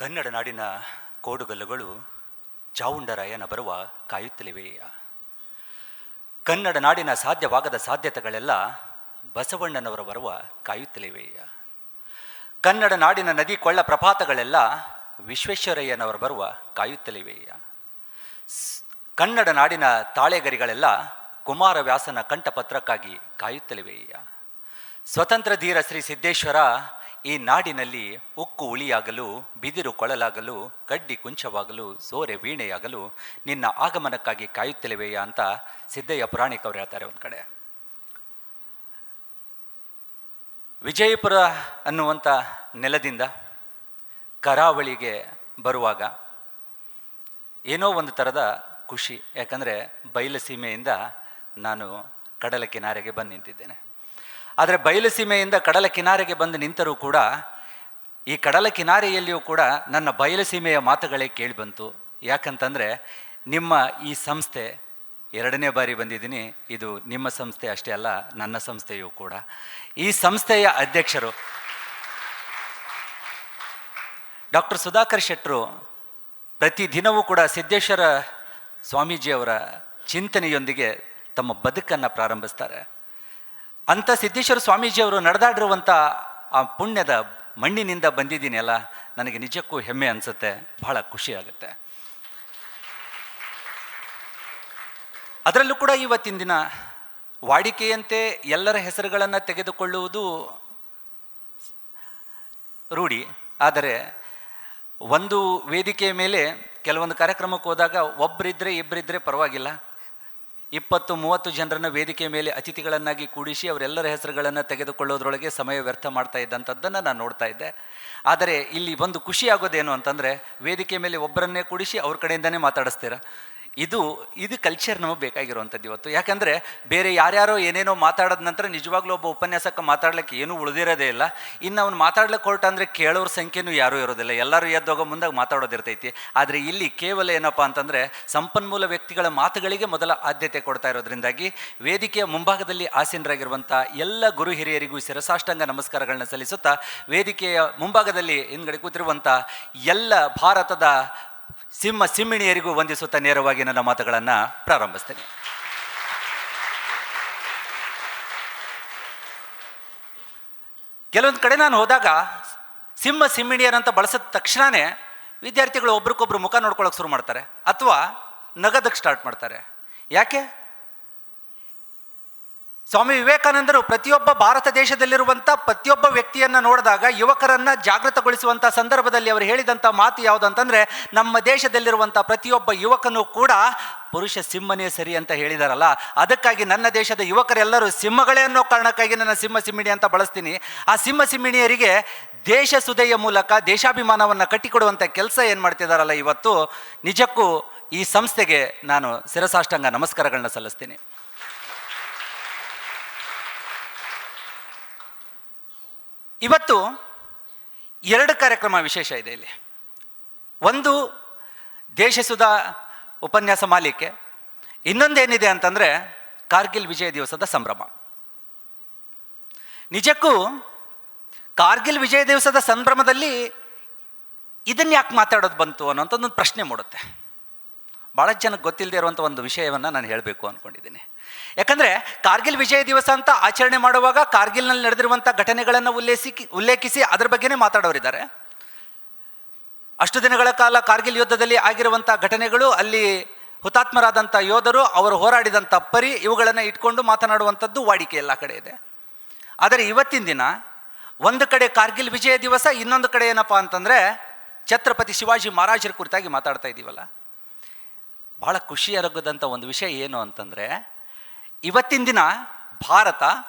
ಕನ್ನಡ ನಾಡಿನ ಕೋಡುಗಲ್ಲುಗಳು ಚಾವುಂಡರಾಯನ ಬರುವ ಕಾಯುತ್ತಲಿವೆಯ. ಕನ್ನಡ ನಾಡಿನ ಸಾಧ್ಯವಾಗದ ಸಾಧ್ಯತೆಗಳೆಲ್ಲ ಬಸವಣ್ಣನವರ ಬರುವ ಕಾಯುತ್ತಲಿವೆಯ. ಕನ್ನಡ ನಾಡಿನ ನದಿ ಕೊಳ್ಳ ಪ್ರಪಾತಗಳೆಲ್ಲ ವಿಶ್ವೇಶ್ವರಯ್ಯನವರು ಬರುವ ಕಾಯುತ್ತಲಿವೆಯ. ಕನ್ನಡ ನಾಡಿನ ತಾಳೆಗರಿಗಳೆಲ್ಲ ಕುಮಾರವ್ಯಾಸನ ಕಂಠಪತ್ರಕ್ಕಾಗಿ ಕಾಯುತ್ತಲಿವೆಯ. ಸ್ವತಂತ್ರ ಧೀರ ಶ್ರೀ ಸಿದ್ದೇಶ್ವರ ಈ ನಾಡಿನಲ್ಲಿ ಉಕ್ಕು ಉಳಿಯಾಗಲು, ಬಿದಿರು ಕೊಳಲಾಗಲು, ಕಡ್ಡಿ ಕುಂಚವಾಗಲು, ಸೋರೆ ವೀಣೆಯಾಗಲು ನಿನ್ನ ಆಗಮನಕ್ಕಾಗಿ ಕಾಯುತ್ತಲಿವೆಯ ಅಂತ ಸಿದ್ದಯ್ಯ ಪುರಾಣಿಕವ್ರು ಹೇಳ್ತಾರೆ. ಒಂದು ಕಡೆ ವಿಜಯಪುರ ಅನ್ನುವಂಥ ನೆಲದಿಂದ ಕರಾವಳಿಗೆ ಬರುವಾಗ ಏನೋ ಒಂದು ಥರದ ಖುಷಿ. ಯಾಕಂದರೆ ಬಯಲುಸೀಮೆಯಿಂದ ನಾನು ಕಡಲ ಕಿನಾರೆಗೆ ಬಂದು ನಿಂತಿದ್ದೇನೆ. ಆದರೆ ಬಯಲುಸೀಮೆಯಿಂದ ಕಡಲ ಕಿನಾರೆಗೆ ಬಂದು ನಿಂತರೂ ಕೂಡ ಈ ಕಡಲ ಕಿನಾರೆಯಲ್ಲಿಯೂ ಕೂಡ ನನ್ನ ಬಯಲುಸೀಮೆಯ ಮಾತುಗಳೇ ಕೇಳಿಬಂತು. ಯಾಕಂತಂದರೆ ನಿಮ್ಮ ಈ ಸಂಸ್ಥೆ 2ನೇ ಬಾರಿ ಬಂದಿದ್ದೀನಿ. ಇದು ನಿಮ್ಮ ಸಂಸ್ಥೆ ಅಷ್ಟೇ ಅಲ್ಲ, ನನ್ನ ಸಂಸ್ಥೆಯೂ ಕೂಡ. ಈ ಸಂಸ್ಥೆಯ ಅಧ್ಯಕ್ಷರು ಡಾಕ್ಟರ್ ಸುಧಾಕರ್ ಶೆಟ್ಟರು ಪ್ರತಿದಿನವೂ ಕೂಡ ಸಿದ್ದೇಶ್ವರ ಸ್ವಾಮೀಜಿಯವರ ಚಿಂತನೆಯೊಂದಿಗೆ ತಮ್ಮ ಬದುಕನ್ನು ಪ್ರಾರಂಭಿಸ್ತಾರೆ. ಅಂಥ ಸಿದ್ದೇಶ್ವರ ಸ್ವಾಮೀಜಿಯವರು ನಡೆದಾಡಿರುವಂಥ ಆ ಪುಣ್ಯದ ಮಣ್ಣಿನಿಂದ ಬಂದಿದ್ದೀನಿ ಅಲ್ಲ, ನನಗೆ ನಿಜಕ್ಕೂ ಹೆಮ್ಮೆ ಅನಿಸುತ್ತೆ, ಬಹಳ ಖುಷಿಯಾಗುತ್ತೆ. ಅದರಲ್ಲೂ ಕೂಡ ಇವತ್ತಿನ ದಿನ ವಾಡಿಕೆಯಂತೆ ಎಲ್ಲರ ಹೆಸರುಗಳನ್ನು ತೆಗೆದುಕೊಳ್ಳುವುದು ರೂಢಿ. ಆದರೆ ಒಂದು ವೇದಿಕೆಯ ಮೇಲೆ ಕೆಲವೊಂದು ಕಾರ್ಯಕ್ರಮಕ್ಕೆ ಹೋದಾಗ ಒಬ್ಬರಿದ್ದರೆ ಇಬ್ಬರಿದ್ದರೆ ಪರವಾಗಿಲ್ಲ, 20-30 ಜನರನ್ನು ವೇದಿಕೆಯ ಮೇಲೆ ಅತಿಥಿಗಳನ್ನಾಗಿ ಕೂಡಿಸಿ ಅವರೆಲ್ಲರ ಹೆಸರುಗಳನ್ನು ತೆಗೆದುಕೊಳ್ಳೋದ್ರೊಳಗೆ ಸಮಯ ವ್ಯರ್ಥ ಮಾಡ್ತಾ ಇದ್ದಂಥದ್ದನ್ನು ನಾನು ನೋಡ್ತಾ ಇದ್ದೆ. ಆದರೆ ಇಲ್ಲಿ ಒಂದು ಖುಷಿಯಾಗೋದೇನು ಅಂತಂದರೆ ವೇದಿಕೆ ಮೇಲೆ ಒಬ್ಬರನ್ನೇ ಕೂಡಿಸಿ ಅವ್ರ ಕಡೆಯಿಂದನೇ ಮಾತಾಡಿಸ್ತೀರ. ಇದು ಕಲ್ಚರ್ ನಮಗೆ ಬೇಕಾಗಿರುವಂಥದ್ದು ಇವತ್ತು. ಯಾಕಂದರೆ ಬೇರೆ ಯಾರ್ಯಾರೋ ಏನೇನೋ ಮಾತಾಡೋದ ನಂತರ ನಿಜವಾಗ್ಲೂ ಒಬ್ಬ ಉಪನ್ಯಾಸಕ್ಕೆ ಮಾತಾಡ್ಲಿಕ್ಕೆ ಏನೂ ಉಳಿದಿರೋದೇ ಇಲ್ಲ. ಇನ್ನು ಅವ್ನು ಮಾತಾಡ್ಲಿಕ್ಕೆ ಹೊರಟಂದರೆ ಕೇಳೋರ ಸಂಖ್ಯೆನೂ ಯಾರೂ ಇರೋದಿಲ್ಲ, ಎಲ್ಲರೂ ಎದ್ದೋಗೋ ಮುಂದಾಗ ಮಾತಾಡೋದಿರ್ತೈತಿ. ಆದರೆ ಇಲ್ಲಿ ಕೇವಲ ಏನಪ್ಪ ಅಂತಂದರೆ ಸಂಪನ್ಮೂಲ ವ್ಯಕ್ತಿಗಳ ಮಾತುಗಳಿಗೆ ಮೊದಲ ಆದ್ಯತೆ ಕೊಡ್ತಾ ಇರೋದ್ರಿಂದಾಗಿ ವೇದಿಕೆಯ ಮುಂಭಾಗದಲ್ಲಿ ಆಸೀನರಾಗಿರುವಂಥ ಎಲ್ಲ ಗುರು ಹಿರಿಯರಿಗೂ ಶಿರಸಾಷ್ಟಾಂಗ ನಮಸ್ಕಾರಗಳನ್ನ ಸಲ್ಲಿಸುತ್ತಾ ವೇದಿಕೆಯ ಮುಂಭಾಗದಲ್ಲಿ ಹಿಂದ್ಗಡೆ ಕೂತಿರುವಂಥ ಎಲ್ಲ ಭಾರತದ ಸಿಮ್ಮಿಣಿಯರಿಗೂ ವಂದಿಸುತ್ತಾ ನೇರವಾಗಿ ನನ್ನ ಮಾತುಗಳನ್ನು ಪ್ರಾರಂಭಿಸ್ತೇನೆ. ಕೆಲವೊಂದು ಕಡೆ ನಾನು ಹೋದಾಗ ಸಿಮ್ಮಿಣಿಯರಂತ ಬಳಸಿದ ತಕ್ಷಣವೇ ವಿದ್ಯಾರ್ಥಿಗಳು ಒಬ್ರಿಗೊಬ್ರು ಮುಖ ನೋಡ್ಕೊಳ್ಳೋಕೆ ಶುರು ಮಾಡ್ತಾರೆ ಅಥವಾ ನಗದಕ್ಕೆ ಸ್ಟಾರ್ಟ್ ಮಾಡ್ತಾರೆ. ಯಾಕೆ? ಸ್ವಾಮಿ ವಿವೇಕಾನಂದರು ಪ್ರತಿಯೊಬ್ಬ ಭಾರತ ದೇಶದಲ್ಲಿರುವಂಥ ಪ್ರತಿಯೊಬ್ಬ ವ್ಯಕ್ತಿಯನ್ನು ನೋಡಿದಾಗ ಯುವಕರನ್ನು ಜಾಗೃತಗೊಳಿಸುವಂಥ ಸಂದರ್ಭದಲ್ಲಿ ಅವರು ಹೇಳಿದಂಥ ಮಾತು ಯಾವುದಂತಂದರೆ, ನಮ್ಮ ದೇಶದಲ್ಲಿರುವಂಥ ಪ್ರತಿಯೊಬ್ಬ ಯುವಕನೂ ಕೂಡ ಪುರುಷ ಸಿಂಹನೇ ಸರಿ ಅಂತ ಹೇಳಿದಾರಲ್ಲ, ಅದಕ್ಕಾಗಿ ನನ್ನ ದೇಶದ ಯುವಕರೆಲ್ಲರೂ ಸಿಂಹಗಳೇ ಅನ್ನೋ ಕಾರಣಕ್ಕಾಗಿ ನನ್ನ ಸಿಮ್ಮಿಣಿ ಅಂತ ಬಳಸ್ತೀನಿ. ಆ ಸಿಮ್ಮಿಣಿಯರಿಗೆ ದೇಶ ಸುದೆಯ ಮೂಲಕ ದೇಶಾಭಿಮಾನವನ್ನು ಕಟ್ಟಿಕೊಡುವಂಥ ಕೆಲಸ ಏನು ಮಾಡ್ತಿದ್ದಾರಲ್ಲ ಇವತ್ತು, ನಿಜಕ್ಕೂ ಈ ಸಂಸ್ಥೆಗೆ ನಾನು ಶಿರಸಾಷ್ಟಾಂಗ ನಮಸ್ಕಾರಗಳನ್ನ ಸಲ್ಲಿಸ್ತೀನಿ. ಇವತ್ತು 2 ಕಾರ್ಯಕ್ರಮ ವಿಶೇಷ ಇದೆ ಇಲ್ಲಿ. ಒಂದು ದೇಶಸುಧಾ ಉಪನ್ಯಾಸ ಮಾಲಿಕೆ, ಇನ್ನೊಂದೇನಿದೆ ಅಂತಂದರೆ ಕಾರ್ಗಿಲ್ ವಿಜಯ ದಿವಸದ ಸಂಭ್ರಮ. ನಿಜಕ್ಕೂ ಕಾರ್ಗಿಲ್ ವಿಜಯ ದಿವಸದ ಸಂಭ್ರಮದಲ್ಲಿ ಇದನ್ನು ಯಾಕೆ ಮಾತಾಡೋದು ಬಂತು ಅನ್ನೋಂಥದ್ದೊಂದು ಪ್ರಶ್ನೆ ಮೂಡುತ್ತೆ. ಭಾಳ ಜನಕ್ಕೆ ಗೊತ್ತಿಲ್ಲದೆ ಇರುವಂಥ ಒಂದು ವಿಷಯವನ್ನು ನಾನು ಹೇಳಬೇಕು ಅಂದ್ಕೊಂಡಿದ್ದೀನಿ. ಯಾಕಂದರೆ ಕಾರ್ಗಿಲ್ ವಿಜಯ ದಿವಸ ಅಂತ ಆಚರಣೆ ಮಾಡುವಾಗ ಕಾರ್ಗಿಲ್ನಲ್ಲಿ ನಡೆದಿರುವಂಥ ಘಟನೆಗಳನ್ನು ಉಲ್ಲೇಖಿಸಿ ಅದರ ಬಗ್ಗೆನೇ ಮಾತಾಡೋರಿದ್ದಾರೆ. ಅಷ್ಟು ದಿನಗಳ ಕಾಲ ಕಾರ್ಗಿಲ್ ಯುದ್ಧದಲ್ಲಿ ಆಗಿರುವಂಥ ಘಟನೆಗಳು, ಅಲ್ಲಿ ಹುತಾತ್ಮರಾದಂಥ ಯೋಧರು, ಅವರು ಹೋರಾಡಿದಂಥ ಪರಿ, ಇವುಗಳನ್ನು ಇಟ್ಕೊಂಡು ಮಾತನಾಡುವಂಥದ್ದು ವಾಡಿಕೆ ಎಲ್ಲ ಕಡೆ ಇದೆ. ಆದರೆ ಇವತ್ತಿನ ದಿನ ಒಂದು ಕಡೆ ಕಾರ್ಗಿಲ್ ವಿಜಯ ದಿವಸ, ಇನ್ನೊಂದು ಕಡೆ ಏನಪ್ಪ ಅಂತಂದರೆ ಛತ್ರಪತಿ ಶಿವಾಜಿ ಮಹಾರಾಜರ ಕುರಿತಾಗಿ ಮಾತಾಡ್ತಾ ಇದ್ದೀವಲ್ಲ. ಭಾಳ ಖುಷಿಯಾಗದಂಥ ಒಂದು ವಿಷಯ ಏನು ಅಂತಂದರೆ, ಇವತ್ತಿನ ದಿನ ಭಾರತ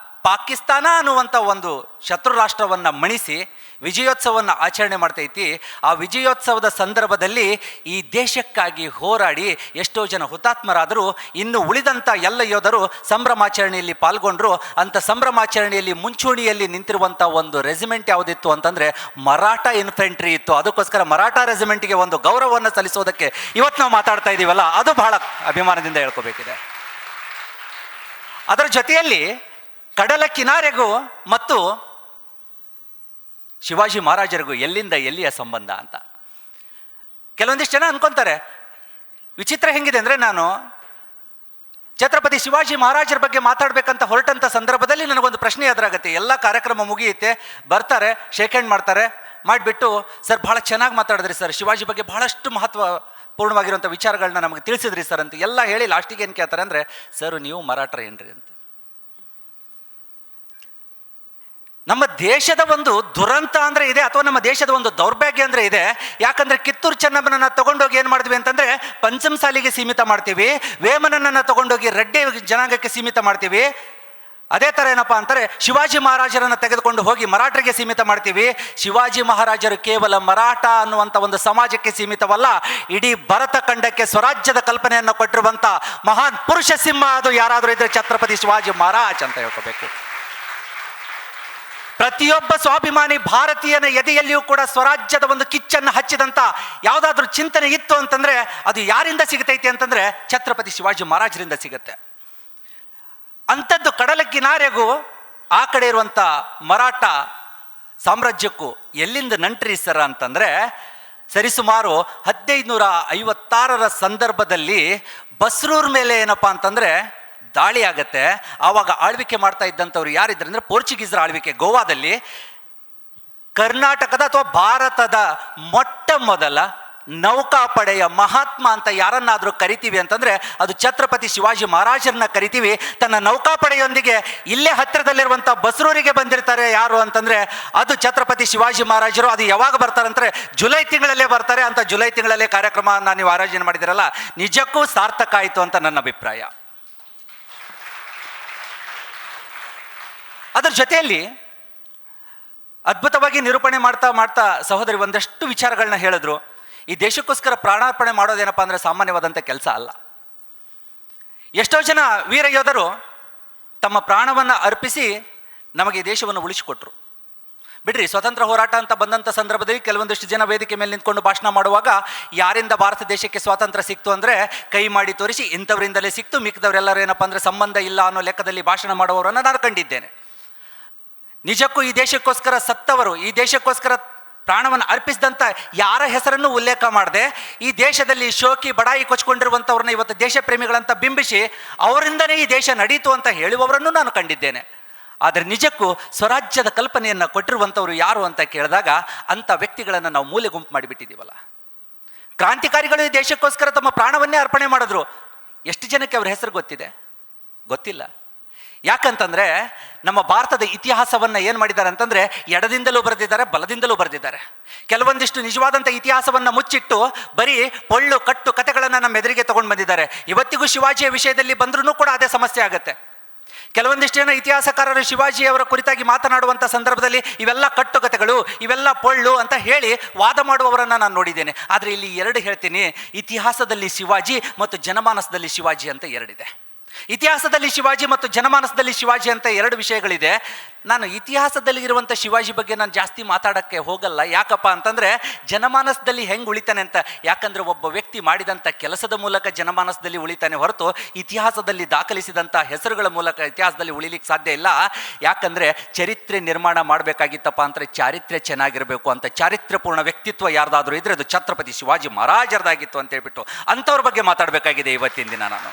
ಪಾಕಿಸ್ತಾನ ಅನ್ನುವಂಥ ಒಂದು ಶತ್ರು ರಾಷ್ಟ್ರವನ್ನು ಮಣಿಸಿ ವಿಜಯೋತ್ಸವವನ್ನು ಆಚರಣೆ ಮಾಡ್ತೈತಿ. ಆ ವಿಜಯೋತ್ಸವದ ಸಂದರ್ಭದಲ್ಲಿ ಈ ದೇಶಕ್ಕಾಗಿ ಹೋರಾಡಿ ಎಷ್ಟೋ ಜನ ಹುತಾತ್ಮರಾದರು. ಇನ್ನು ಉಳಿದಂಥ ಎಲ್ಲ ಯೋಧರು ಸಂಭ್ರಮಾಚರಣೆಯಲ್ಲಿ ಪಾಲ್ಗೊಂಡ್ರು. ಅಂಥ ಸಂಭ್ರಮಾಚರಣೆಯಲ್ಲಿ ಮುಂಚೂಣಿಯಲ್ಲಿ ನಿಂತಿರುವಂಥ ಒಂದು ರೆಜಿಮೆಂಟ್ ಯಾವುದಿತ್ತು ಅಂತಂದರೆ ಮರಾಠ ಇನ್ಫೆಂಟ್ರಿ ಇತ್ತು. ಅದಕ್ಕೋಸ್ಕರ ಮರಾಠ ರೆಜಿಮೆಂಟ್ಗೆ ಒಂದು ಗೌರವವನ್ನು ಸಲ್ಲಿಸೋದಕ್ಕೆ ಇವತ್ತು ನಾವು ಮಾತಾಡ್ತಾ ಇದ್ದೀವಲ್ಲ, ಅದು ಬಹಳ ಅಭಿಮಾನದಿಂದ ಹೇಳ್ಕೋಬೇಕಿದೆ. ಅದರ ಜೊತೆಯಲ್ಲಿ ಕಡಲ ಕಿನಾರೆಗೂ ಮತ್ತು ಶಿವಾಜಿ ಮಹಾರಾಜರಿಗೂ ಎಲ್ಲಿಂದ ಎಲ್ಲಿಯ ಸಂಬಂಧ ಅಂತ ಕೆಲವೊಂದಿಷ್ಟು ಜನ ಅನ್ಕೊಂತಾರೆ, ವಿಚಿತ್ರ ಹೆಂಗಿದೆ ಅಂದರೆ, ನಾನು ಛತ್ರಪತಿ ಶಿವಾಜಿ ಮಹಾರಾಜರ ಬಗ್ಗೆ ಮಾತಾಡಬೇಕಂತ ಹೊರಟಂಥ ಸಂದರ್ಭದಲ್ಲಿ ನನಗೊಂದು ಪ್ರಶ್ನೆ ಎದುರಾಗುತ್ತೆ. ಎಲ್ಲ ಕಾರ್ಯಕ್ರಮ ಮುಗಿಯುತ್ತೆ, ಬರ್ತಾರೆ, ಶೇಕ್ ಹ್ಯಾಂಡ್ ಮಾಡ್ತಾರೆ, ಮಾಡಿಬಿಟ್ಟು ಸರ್ ಭಾಳ ಚೆನ್ನಾಗಿ ಮಾತಾಡಿದ್ರಿ ಸರ್, ಶಿವಾಜಿ ಬಗ್ಗೆ ಬಹಳಷ್ಟು ಮಹತ್ವಪೂರ್ಣವಾಗಿರುವಂಥ ವಿಚಾರಗಳನ್ನ ನಮಗೆ ತಿಳಿಸಿದ್ರಿ ಸರ್ ಅಂತ ಎಲ್ಲ ಹೇಳಿ ಲಾಸ್ಟಿಗೆ ಏನು ಕೇಳ್ತಾರೆ ಅಂದರೆ, ಸರ್ ನೀವು ಮರಾಠರ ಏನ್ರಿ ಅಂತ. ನಮ್ಮ ದೇಶದ ಒಂದು ದುರಂತ ಅಂದರೆ ಇದೆ, ಅಥವಾ ನಮ್ಮ ದೇಶದ ಒಂದು ದೌರ್ಭಾಗ್ಯ ಅಂದರೆ ಇದೆ. ಯಾಕಂದರೆ ಕಿತ್ತೂರು ಚೆನ್ನಮ್ಮನನ್ನು ತಗೊಂಡೋಗಿ ಏನು ಮಾಡಿದ್ವಿ ಅಂತಂದರೆ ಪಂಚಮಸಾಲಿಗೆ ಸೀಮಿತ ಮಾಡ್ತೀವಿ, ವೇಮನನ್ನು ತಗೊಂಡೋಗಿ ರೆಡ್ಡಿ ಜನಾಂಗಕ್ಕೆ ಸೀಮಿತ ಮಾಡ್ತೀವಿ. ಅದೇ ಥರ ಏನಪ್ಪ ಅಂತಾರೆ, ಶಿವಾಜಿ ಮಹಾರಾಜರನ್ನು ತೆಗೆದುಕೊಂಡು ಹೋಗಿ ಮರಾಠರಿಗೆ ಸೀಮಿತ ಮಾಡ್ತೀವಿ. ಶಿವಾಜಿ ಮಹಾರಾಜರು ಕೇವಲ ಮರಾಠ ಅನ್ನುವಂಥ ಒಂದು ಸಮಾಜಕ್ಕೆ ಸೀಮಿತವಲ್ಲ, ಇಡೀ ಭರತ ಖಂಡಕ್ಕೆ ಸ್ವರಾಜ್ಯದ ಕಲ್ಪನೆಯನ್ನು ಕೊಟ್ಟಿರುವಂಥ ಮಹಾನ್ ಪುರುಷ ಸಿಂಹ ಅದು ಯಾರಾದರೂ ಇದ್ದರೆ ಛತ್ರಪತಿ ಶಿವಾಜಿ ಮಹಾರಾಜ್ ಅಂತ ಹೇಳ್ಕೋಬೇಕು. ಪ್ರತಿಯೊಬ್ಬ ಸ್ವಾಭಿಮಾನಿ ಭಾರತೀಯನ ಎದೆಯಲ್ಲಿಯೂ ಕೂಡ ಸ್ವರಾಜ್ಯದ ಒಂದು ಕಿಚ್ಚನ್ನು ಹಚ್ಚಿದಂಥ ಯಾವುದಾದ್ರೂ ಚಿಂತನೆ ಇತ್ತು ಅಂತಂದರೆ ಅದು ಯಾರಿಂದ ಸಿಗತೈತಿ ಅಂತಂದರೆ ಛತ್ರಪತಿ ಶಿವಾಜಿ ಮಹಾರಾಜರಿಂದ ಸಿಗುತ್ತೆ. ಅಂಥದ್ದು ಕಡಲ ಕಿನಾರೆಗೂ ಆ ಕಡೆ ಇರುವಂಥ ಮರಾಠ ಸಾಮ್ರಾಜ್ಯಕ್ಕೂ ಎಲ್ಲಿಂದ ನಂಟ್ರಿ ಸರ ಅಂತಂದರೆ, ಸರಿಸುಮಾರು 1556 ಸಂದರ್ಭದಲ್ಲಿ ಬಸ್ರೂರ್ ಮೇಲೆ ಏನಪ್ಪ ಅಂತಂದರೆ ದಾಳಿ ಆಗತ್ತೆ. ಆವಾಗ ಆಳ್ವಿಕೆ ಮಾಡ್ತಾ ಇದ್ದಂಥವ್ರು ಯಾರಿದ್ರು ಅಂದರೆ ಪೋರ್ಚುಗೀಸರ ಆಳ್ವಿಕೆ ಗೋವಾದಲ್ಲಿ. ಕರ್ನಾಟಕದ ಅಥವಾ ಭಾರತದ ಮೊಟ್ಟ ಮೊದಲ ನೌಕಾಪಡೆಯ ಮಹಾತ್ಮ ಅಂತ ಯಾರನ್ನಾದರೂ ಕರಿತೀವಿ ಅಂತಂದರೆ ಅದು ಛತ್ರಪತಿ ಶಿವಾಜಿ ಮಹಾರಾಜರನ್ನ ಕರಿತೀವಿ. ತನ್ನ ನೌಕಾಪಡೆಯೊಂದಿಗೆ ಇಲ್ಲೇ ಹತ್ತಿರದಲ್ಲಿರುವಂಥ ಬಸ್ರೂರಿಗೆ ಬಂದಿರ್ತಾರೆ. ಯಾರು ಅಂತಂದರೆ ಅದು ಛತ್ರಪತಿ ಶಿವಾಜಿ ಮಹಾರಾಜರು. ಅದು ಯಾವಾಗ ಬರ್ತಾರೆ ಅಂದರೆ ಜುಲೈ ತಿಂಗಳಲ್ಲೇ ಬರ್ತಾರೆ. ಅಂತ ಜುಲೈ ತಿಂಗಳಲ್ಲೇ ಕಾರ್ಯಕ್ರಮವನ್ನು ನೀವು ಆಯೋಜನೆ ಮಾಡಿದಿರಲ್ಲ, ನಿಜಕ್ಕೂ ಸಾರ್ಥಕ ಆಯಿತು ಅಂತ ನನ್ನ ಅಭಿಪ್ರಾಯ. ಅದರ ಜೊತೆಯಲ್ಲಿ ಅದ್ಭುತವಾಗಿ ನಿರೂಪಣೆ ಮಾಡ್ತಾ ಮಾಡ್ತಾ ಸಹೋದರಿ ಒಂದಷ್ಟು ವಿಚಾರಗಳನ್ನ ಹೇಳಿದ್ರು. ಈ ದೇಶಕ್ಕೋಸ್ಕರ ಪ್ರಾಣಾರ್ಪಣೆ ಮಾಡೋದೇನಪ್ಪ ಅಂದರೆ ಸಾಮಾನ್ಯವಾದಂಥ ಕೆಲಸ ಅಲ್ಲ. ಎಷ್ಟೋ ಜನ ವೀರ ಯೋಧರು ತಮ್ಮ ಪ್ರಾಣವನ್ನು ಅರ್ಪಿಸಿ ನಮಗೆ ಈ ದೇಶವನ್ನು ಉಳಿಸಿಕೊಟ್ರು. ಬಿಡ್ರಿ, ಸ್ವತಂತ್ರ ಹೋರಾಟ ಅಂತ ಬಂದಂಥ ಸಂದರ್ಭದಲ್ಲಿ ಕೆಲವೊಂದಿಷ್ಟು ಜನ ವೇದಿಕೆ ಮೇಲೆ ನಿಂತ್ಕೊಂಡು ಭಾಷಣ ಮಾಡುವಾಗ ಯಾರಿಂದ ಭಾರತ ದೇಶಕ್ಕೆ ಸ್ವಾತಂತ್ರ್ಯ ಸಿಕ್ತು ಅಂದರೆ ಕೈ ಮಾಡಿ ತೋರಿಸಿ ಇಂಥವರಿಂದಲೇ ಸಿಕ್ತು, ಮಿಕ್ಕಿದವರೆಲ್ಲರೂ ಏನಪ್ಪ ಅಂದರೆ ಸಂಬಂಧ ಇಲ್ಲ ಅನ್ನೋ ಲೆಕ್ಕದಲ್ಲಿ ಭಾಷಣ ಮಾಡುವವರನ್ನು ನಾನು ಕಂಡಿದ್ದೇನೆ. ನಿಜಕ್ಕೂ ಈ ದೇಶಕ್ಕೋಸ್ಕರ ಸತ್ತವರು, ಈ ದೇಶಕ್ಕೋಸ್ಕರ ಪ್ರಾಣವನ್ನು ಅರ್ಪಿಸಿದಂಥ ಯಾರ ಹೆಸರನ್ನು ಉಲ್ಲೇಖ ಮಾಡದೆ ಈ ದೇಶದಲ್ಲಿ ಶೋಕಿ ಬಡಾಯಿ ಕೊಚ್ಕೊಂಡಿರುವಂಥವ್ರನ್ನ ಇವತ್ತು ದೇಶ ಪ್ರೇಮಿಗಳಂತ ಬಿಂಬಿಸಿ ಅವರಿಂದನೇ ಈ ದೇಶ ನಡೀತು ಅಂತ ಹೇಳುವವರನ್ನು ನಾನು ಕಂಡಿದ್ದೇನೆ. ಆದರೆ ನಿಜಕ್ಕೂ ಸ್ವರಾಜ್ಯದ ಕಲ್ಪನೆಯನ್ನು ಕೊಟ್ಟಿರುವಂಥವ್ರು ಯಾರು ಅಂತ ಕೇಳಿದಾಗ ಅಂಥ ವ್ಯಕ್ತಿಗಳನ್ನು ನಾವು ಮೂಲೆ ಗುಂಪು ಮಾಡಿಬಿಟ್ಟಿದ್ದೀವಲ್ಲ. ಕ್ರಾಂತಿಕಾರಿಗಳು ಈ ದೇಶಕ್ಕೋಸ್ಕರ ತಮ್ಮ ಪ್ರಾಣವನ್ನೇ ಅರ್ಪಣೆ ಮಾಡಿದ್ರು. ಎಷ್ಟು ಜನಕ್ಕೆ ಅವ್ರ ಹೆಸರು ಗೊತ್ತಿದೆ? ಗೊತ್ತಿಲ್ಲ. ಯಾಕಂತಂದರೆ ನಮ್ಮ ಭಾರತದ ಇತಿಹಾಸವನ್ನು ಏನು ಮಾಡಿದ್ದಾರೆ ಅಂತಂದರೆ ಎಡದಿಂದಲೂ ಬರೆದಿದ್ದಾರೆ, ಬಲದಿಂದಲೂ ಬರೆದಿದ್ದಾರೆ. ಕೆಲವೊಂದಿಷ್ಟು ನಿಜವಾದಂಥ ಇತಿಹಾಸವನ್ನು ಮುಚ್ಚಿಟ್ಟು ಬರೀ ಪೊಳ್ಳು ಕಟ್ಟು ಕಥೆಗಳನ್ನು ನಮ್ಮ ಎದುರಿಗೆ ತೊಗೊಂಡು ಬಂದಿದ್ದಾರೆ. ಇವತ್ತಿಗೂ ಶಿವಾಜಿಯ ವಿಷಯದಲ್ಲಿ ಬಂದ್ರೂ ಕೂಡ ಅದೇ ಸಮಸ್ಯೆ ಆಗುತ್ತೆ. ಕೆಲವೊಂದಿಷ್ಟು ಜನ ಇತಿಹಾಸಕಾರರು ಶಿವಾಜಿಯವರ ಕುರಿತಾಗಿ ಮಾತನಾಡುವಂಥ ಸಂದರ್ಭದಲ್ಲಿ ಇವೆಲ್ಲ ಕಟ್ಟುಕತೆಗಳು, ಇವೆಲ್ಲ ಪೊಳ್ಳು ಅಂತ ಹೇಳಿ ವಾದ ಮಾಡುವವರನ್ನು ನಾನು ನೋಡಿದ್ದೇನೆ. ಆದರೆ ಇಲ್ಲಿ ಎರಡು ಹೇಳ್ತೀನಿ, ಇತಿಹಾಸದಲ್ಲಿ ಶಿವಾಜಿ ಮತ್ತು ಜನಮಾನಸದಲ್ಲಿ ಶಿವಾಜಿ ಅಂತ ಎರಡಿದೆ. ಇತಿಹಾಸದಲ್ಲಿ ಶಿವಾಜಿ ಮತ್ತು ಜನಮಾನಸದಲ್ಲಿ ಶಿವಾಜಿ ಅಂತ ಎರಡು ವಿಷಯಗಳಿದೆ. ನಾನು ಇತಿಹಾಸದಲ್ಲಿ ಇರುವಂಥ ಶಿವಾಜಿ ಬಗ್ಗೆ ನಾನು ಜಾಸ್ತಿ ಮಾತಾಡೋಕ್ಕೆ ಹೋಗಲ್ಲ. ಯಾಕಪ್ಪ ಅಂತಂದರೆ ಜನಮಾನಸದಲ್ಲಿ ಹೆಂಗೆ ಉಳಿತಾನೆ ಅಂತ. ಯಾಕಂದರೆ ಒಬ್ಬ ವ್ಯಕ್ತಿ ಮಾಡಿದಂಥ ಕೆಲಸದ ಮೂಲಕ ಜನಮಾನಸದಲ್ಲಿ ಉಳಿತಾನೆ ಹೊರತು ಇತಿಹಾಸದಲ್ಲಿ ದಾಖಲಿಸಿದಂಥ ಹೆಸರುಗಳ ಮೂಲಕ ಇತಿಹಾಸದಲ್ಲಿ ಉಳಿಲಿಕ್ಕೆ ಸಾಧ್ಯ ಇಲ್ಲ. ಯಾಕಂದರೆ ಚರಿತ್ರೆ ನಿರ್ಮಾಣ ಮಾಡಬೇಕಾಗಿತ್ತಪ್ಪ ಅಂದರೆ ಚಾರಿತ್ರ್ಯ ಚೆನ್ನಾಗಿರಬೇಕು. ಅಂತ ಚಾರಿತ್ರ್ಯಪೂರ್ಣ ವ್ಯಕ್ತಿತ್ವ ಯಾರ್ದಾದ್ರೂ ಇದ್ರೆ ಅದು ಛತ್ರಪತಿ ಶಿವಾಜಿ ಮಹಾರಾಜರದಾಗಿತ್ತು ಅಂತ ಹೇಳ್ಬಿಟ್ಟು ಅಂಥವ್ರ ಬಗ್ಗೆ ಮಾತಾಡಬೇಕಾಗಿದೆ ಇವತ್ತಿನ ದಿನ ನಾನು.